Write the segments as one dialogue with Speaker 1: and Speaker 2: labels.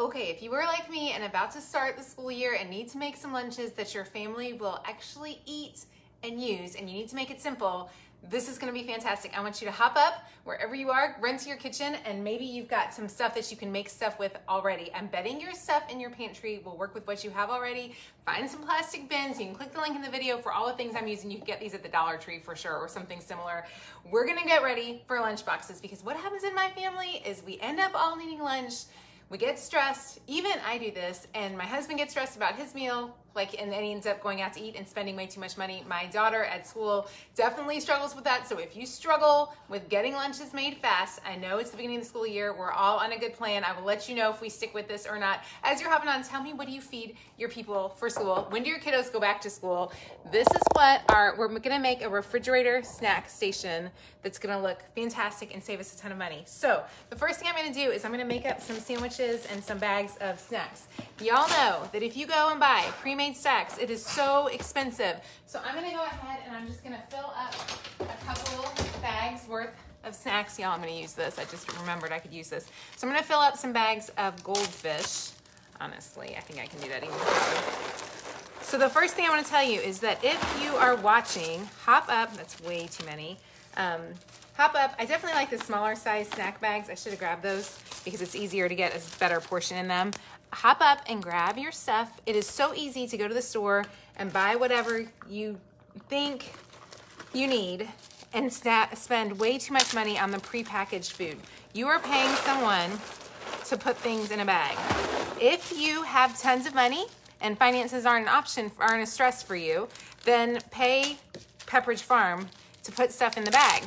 Speaker 1: Okay, if you were like me and about to start the school year and need to make some lunches that your family will actually eat and use, and you need to make it simple, this is gonna be fantastic. I want you to hop up wherever you are, run to your kitchen, and maybe you've got some stuff that you can make stuff with already. I'm betting your stuff in your pantry will work with what you have already. Find some plastic bins. You can click the link in the video for all the things I'm using. You can get these at the Dollar Tree for sure, or something similar. We're gonna get ready for lunch boxes, because what happens in my family is we end up all needing lunch. We get stressed, even I do this, and my husband gets stressed about his meal, and then he ends up going out to eat and spending way too much money. My daughter at school definitely struggles with that. So if you struggle with getting lunches made fast, I know it's the beginning of the school year. We're all on a good plan. I will let you know if we stick with this or not. As you're hopping on, tell me, what do you feed your people for school? When do your kiddos go back to school? This is what we're gonna make a refrigerator snack station that's gonna look fantastic and save us a ton of money. So the first thing I'm gonna do is I'm gonna make up some sandwiches and some bags of snacks. Y'all know that if you go and buy pre-made snacks, it is so expensive. So I'm gonna go ahead and I'm just gonna fill up a couple bags worth of snacks. Y'all, I'm gonna use this. I just remembered I could use this. So I'm gonna fill up some bags of goldfish. Honestly, I think I can do that even better. So the first thing I wanna tell you is that if you are watching, hop up, that's way too many. Hop up. I definitely like the smaller size snack bags. I should have grabbed those because it's easier to get a better portion in them. Hop up and grab your stuff. It is so easy to go to the store and buy whatever you think you need and spend way too much money on the prepackaged food. You are paying someone to put things in a bag. If you have tons of money and finances aren't an option, aren't a stress for you, then pay Pepperidge Farm to put stuff in the bag.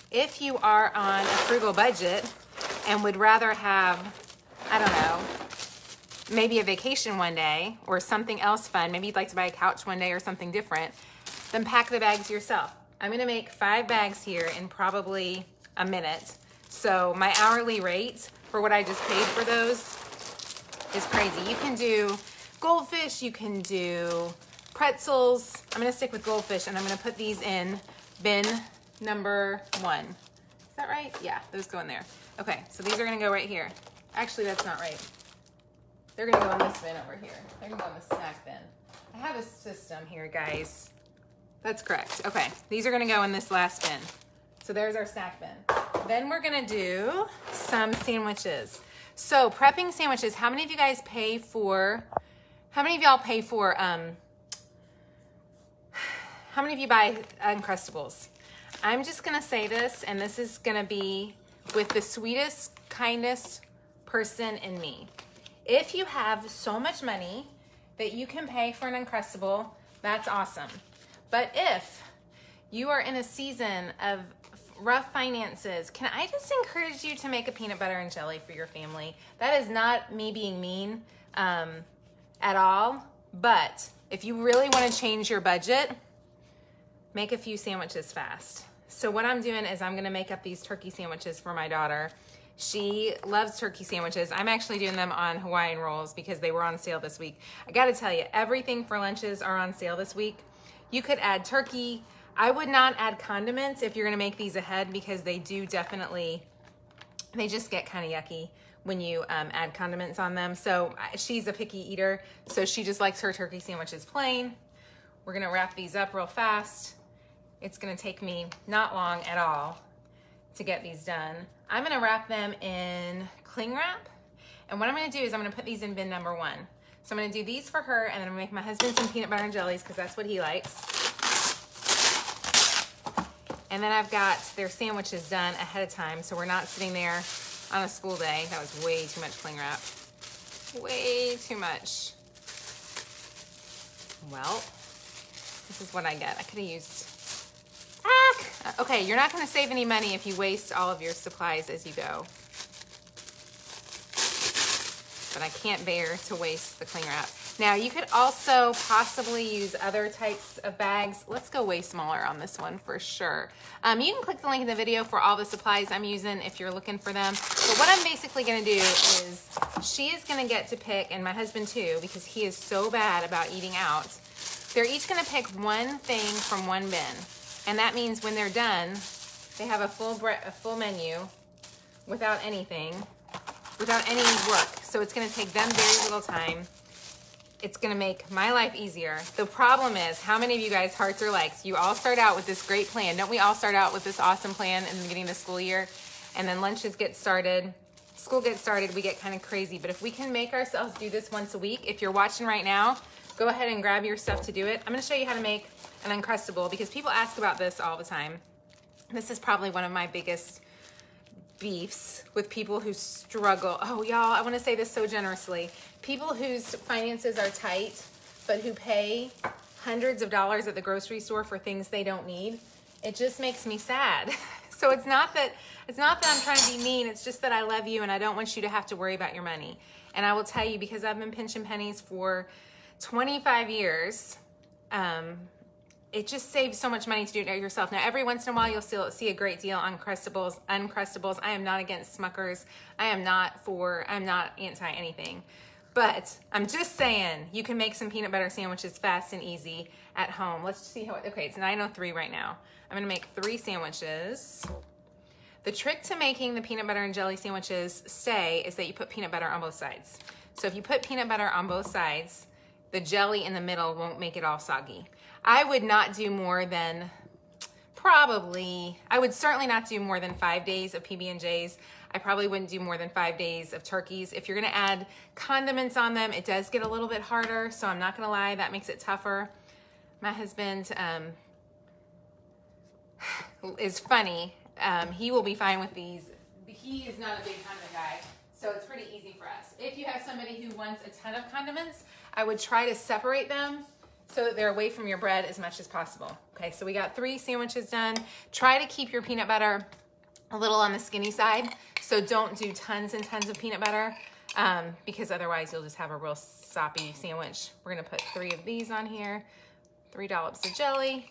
Speaker 1: If you are on a frugal budget and would rather have, I don't know, maybe a vacation one day or something else fun, maybe you'd like to buy a couch one day or something different, then pack the bags yourself. I'm gonna make 5 bags here in probably a minute. So my hourly rate for what I just paid for those is crazy. You can do goldfish, you can do pretzels. I'm gonna stick with goldfish and I'm gonna put these in bin number 1. Is that right? Yeah, those go in there. Okay, so these are gonna go right here. Actually, that's not right. They're gonna go in this bin over here. They're gonna go in the snack bin. I have a system here, guys. That's correct. Okay, these are gonna go in this last bin. So there's our snack bin. Then we're gonna do some sandwiches. So prepping sandwiches, how many of you guys pay for, how many of y'all pay for, how many of you buy Uncrustables? I'm just gonna say this, and this is gonna be with the sweetest, kindest person in me. If you have so much money that you can pay for an Uncrustable, that's awesome. But if you are in a season of rough finances, can I just encourage you to make a peanut butter and jelly for your family? That is not me being mean at all, but if you really wanna change your budget, make a few sandwiches fast. So what I'm doing is I'm gonna make up these turkey sandwiches for my daughter. She loves turkey sandwiches. I'm actually doing them on Hawaiian rolls because they were on sale this week. I gotta tell you, everything for lunches are on sale this week. You could add turkey. I would not add condiments if you're gonna make these ahead, because they do definitely, they just get kind of yucky when you add condiments on them. So she's a picky eater, so she just likes her turkey sandwiches plain. We're gonna wrap these up real fast. It's gonna take me not long at all to get these done. I'm gonna wrap them in cling wrap. And what I'm gonna do is I'm gonna put these in bin number 1. So I'm gonna do these for her, and then I'm gonna make my husband some peanut butter and jellies because that's what he likes. And then I've got their sandwiches done ahead of time, so we're not sitting there on a school day. That was way too much cling wrap. Way too much. Well, this is what I get. I could have used, okay, you're not gonna save any money if you waste all of your supplies as you go. But I can't bear to waste the cling wrap. Now you could also possibly use other types of bags. Let's go way smaller on this one for sure. You can click the link in the video for all the supplies I'm using if you're looking for them. But what I'm basically gonna do is she is gonna get to pick, and my husband too, because he is so bad about eating out. They're each gonna pick one thing from one bin. And that means when they're done, they have a full menu without anything. without any work. So it's gonna take them very little time. It's gonna make my life easier. The problem is, how many of you guys, hearts or likes, you all start out with this great plan. Don't we all start out with this awesome plan in the beginning of the school year? And then lunches get started, school gets started, we get kind of crazy. But if we can make ourselves do this once a week, if you're watching right now, go ahead and grab your stuff to do it. I'm gonna show you how to make an Uncrustable because people ask about this all the time. This is probably one of my biggest beefs with people who struggle. Oh, y'all, I wanna say this so generously. People whose finances are tight, but who pay hundreds of dollars at the grocery store for things they don't need. It just makes me sad. So it's not that I'm trying to be mean, it's just that I love you and I don't want you to have to worry about your money. And I will tell you, because I've been pinching pennies for 25 years, it just saves so much money to do it yourself. Now, every once in a while, you'll still see a great deal on Uncrustables. I am not against Smuckers. I am not anti anything. But I'm just saying, you can make some peanut butter sandwiches fast and easy at home. Let's see how, okay, it's 9:03 right now. I'm gonna make 3 sandwiches. The trick to making the peanut butter and jelly sandwiches stay is that you put peanut butter on both sides. So if you put peanut butter on both sides, the jelly in the middle won't make it all soggy. I would not do more than I would certainly not do more than 5 days of PB&Js. I probably wouldn't do more than 5 days of turkeys. If you're gonna add condiments on them, it does get a little bit harder, so I'm not gonna lie, that makes it tougher. My husband is funny. He will be fine with these. He is not a big condiment guy, so it's pretty easy for us. If you have somebody who wants a ton of condiments, I would try to separate them so that they're away from your bread as much as possible. Okay, so we got 3 sandwiches done. Try to keep your peanut butter a little on the skinny side, so don't do tons and tons of peanut butter because otherwise you'll just have a real soppy sandwich. We're gonna put 3 of these on here, 3 dollops of jelly.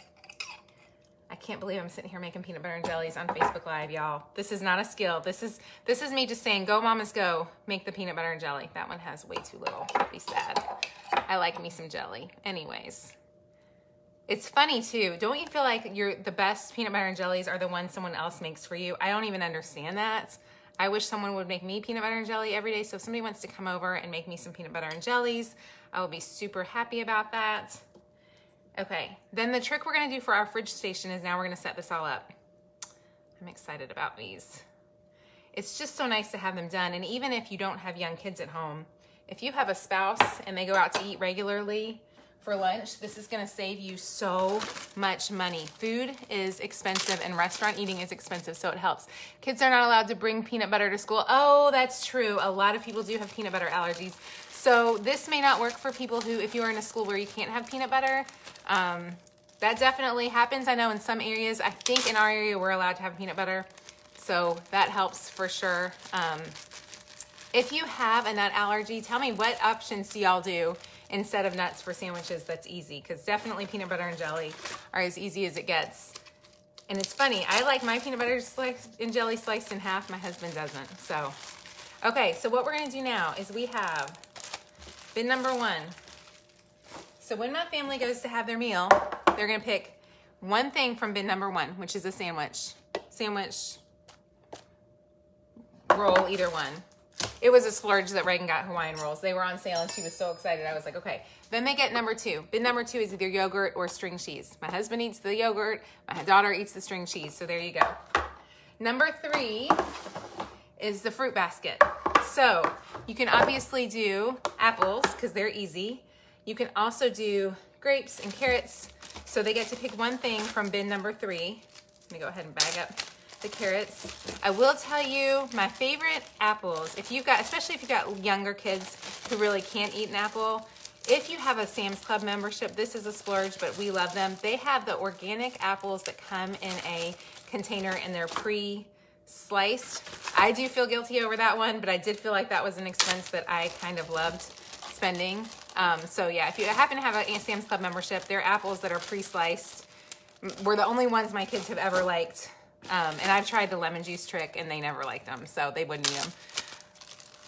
Speaker 1: I can't believe I'm sitting here making peanut butter and jellies on Facebook Live, y'all. This is not a skill. This is me just saying, go mamas go, make the peanut butter and jelly. That one has way too little, I'd be sad. I like me some jelly. Anyways, it's funny too. Don't you feel like the best peanut butter and jellies are the ones someone else makes for you? I don't even understand that. I wish someone would make me peanut butter and jelly every day. So if somebody wants to come over and make me some peanut butter and jellies, I will be super happy about that. Okay, then the trick we're gonna do for our fridge station is now we're gonna set this all up. I'm excited about these. It's just so nice to have them done. And even if you don't have young kids at home, if you have a spouse and they go out to eat regularly for lunch, this is gonna save you so much money. Food is expensive and restaurant eating is expensive, so it helps. Kids are not allowed to bring peanut butter to school. Oh, that's true. A lot of people do have peanut butter allergies. So this may not work for people who, if you are in a school where you can't have peanut butter, that definitely happens. I know in some areas, I think in our area, we're allowed to have peanut butter. So that helps for sure. If you have a nut allergy, tell me what options do y'all do instead of nuts for sandwiches that's easy? Because definitely peanut butter and jelly are as easy as it gets. And it's funny, I like my peanut butter and jelly sliced in half. My husband doesn't. So, okay, so what we're gonna do now is we have bin number 1. So when my family goes to have their meal, they're gonna pick one thing from bin number 1, which is a sandwich, roll, either one. It was a splurge that Reagan got Hawaiian rolls. They were on sale and she was so excited. I was like, okay. Then they get number 2. Bin number 2 is either yogurt or string cheese. My husband eats the yogurt, my daughter eats the string cheese, so there you go. Number 3 is the fruit basket. So you can obviously do apples because they're easy. You can also do grapes and carrots. So they get to pick one thing from bin number 3. Let me go ahead and bag up the carrots. I will tell you my favorite apples, especially if you've got younger kids who really can't eat an apple, if you have a Sam's Club membership, this is a splurge, but we love them. They have the organic apples that come in a container and they're pre-sliced. I do feel guilty over that one, but I did feel like that was an expense that I kind of loved spending. So yeah, if you happen to have a Sam's Club membership, their apples that are pre-sliced were the only ones my kids have ever liked. And I've tried the lemon juice trick and they never liked them, so they wouldn't eat them.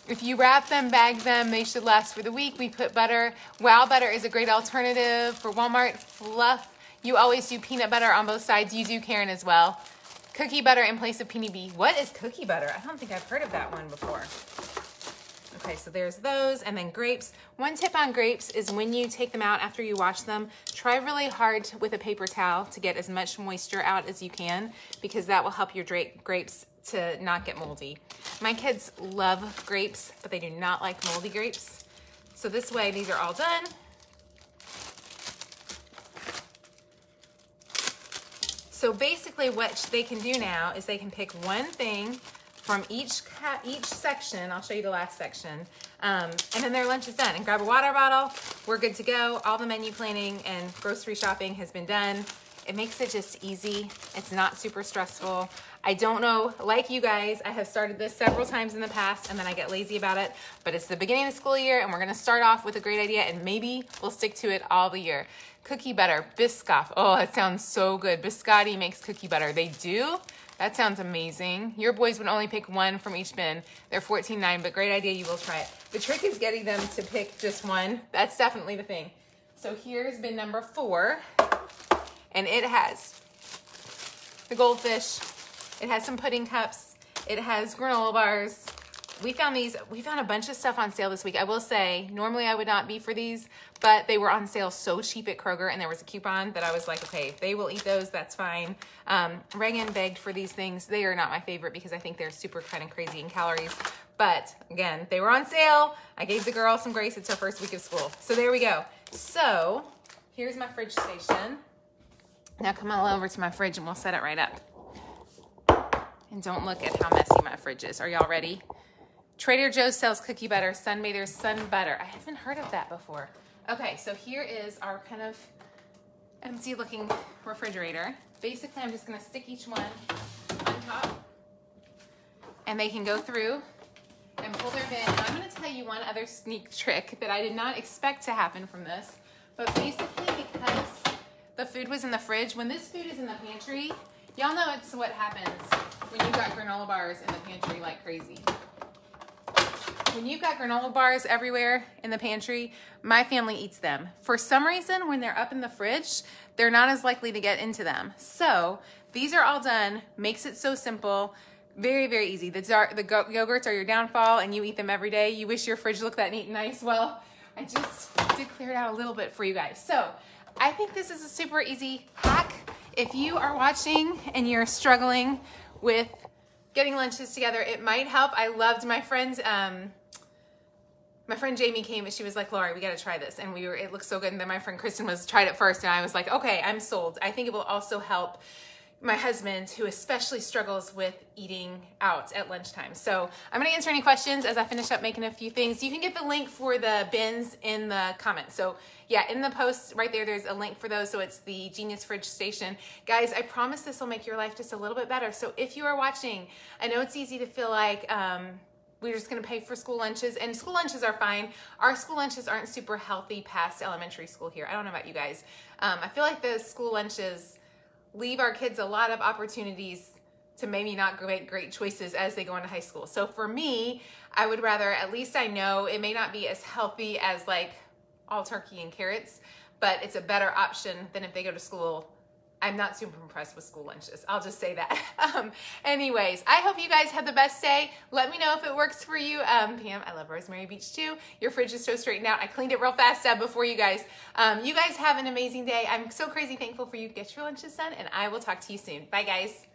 Speaker 1: If you wrap them, bag them, they should last for the week. We put butter. Wow butter is a great alternative for Walmart. Fluff, you always do peanut butter on both sides. You do, Karen, as well. Cookie butter in place of PB. What is cookie butter? I don't think I've heard of that one before. Okay, so there's those, and then grapes. One tip on grapes is when you take them out after you wash them, try really hard with a paper towel to get as much moisture out as you can, because that will help your grapes to not get moldy. My kids love grapes, but they do not like moldy grapes. So this way, these are all done. So basically what they can do now is they can pick one thing from each section. I'll show you the last section. And then their lunch is done. And grab a water bottle. We're good to go. All the menu planning and grocery shopping has been done. It makes it just easy. It's not super stressful. I don't know, like you guys, I have started this several times in the past and then I get lazy about it, but it's the beginning of the school year and we're gonna start off with a great idea and maybe we'll stick to it all the year. Cookie butter, Biscoff. Oh, that sounds so good. Biscotti makes cookie butter. They do? That sounds amazing. Your boys would only pick one from each bin. They're $14.9, but great idea, you will try it. The trick is getting them to pick just one. That's definitely the thing. So here's bin number 4. And it has the goldfish, it has some pudding cups, it has granola bars. We found a bunch of stuff on sale this week. I will say, normally I would not be for these, but they were on sale so cheap at Kroger and there was a coupon that I was like, okay, if they will eat those, that's fine. Reagan begged for these things. They are not my favorite because I think they're super kind of crazy in calories. But again, they were on sale. I gave the girl some grace. It's her first week of school. So there we go. So here's my fridge station. Now come on over to my fridge and we'll set it right up. And don't look at how messy my fridge is. Are y'all ready? Trader Joe's sells cookie butter, Sunbather's Sun Butter. I haven't heard of that before. Okay, so here is our kind of empty looking refrigerator. Basically, I'm just gonna stick each one on top and they can go through and pull their bin. And I'm gonna tell you one other sneak trick that I did not expect to happen from this, but basically because the food was in the fridge, when this food is in the pantry, y'all know it's what happens when you've got granola bars in the pantry like crazy. When you've got granola bars everywhere in the pantry, my family eats them. For some reason, when they're up in the fridge, they're not as likely to get into them. So these are all done, makes it so simple, very, very easy. The yogurts are your downfall and you eat them every day. You wish your fridge looked that neat and nice. Well, I just did clear it out a little bit for you guys. So I think this is a super easy hack. If you are watching and you're struggling with getting lunches together, it might help. I loved my friend Jamie came and she was like, Lori, we got to try this. And it looked so good. And then my friend Kristen tried it first and I was like, okay, I'm sold. I think it will also help my husband, who especially struggles with eating out at lunchtime. So I'm gonna answer any questions as I finish up making a few things. You can get the link for the bins in the comments. So yeah, in the post right there, there's a link for those. So it's the Genius Fridge Station. Guys, I promise this will make your life just a little bit better. So if you are watching, I know it's easy to feel like we're just gonna pay for school lunches, and school lunches are fine. Our school lunches aren't super healthy past elementary school here. I don't know about you guys. I feel like the school lunches leave our kids a lot of opportunities to maybe not make great choices as they go into high school. So for me, I would rather, at least I know it may not be as healthy as like all turkey and carrots, but it's a better option than if they go to school. I'm not super impressed with school lunches. I'll just say that. Anyways, I hope you guys have the best day. Let me know if it works for you. Pam, I love Rosemary Beach too. Your fridge is so straightened out. I cleaned it real fast before you guys. You guys have an amazing day. I'm so crazy thankful for you to get your lunches done, and I will talk to you soon. Bye, guys.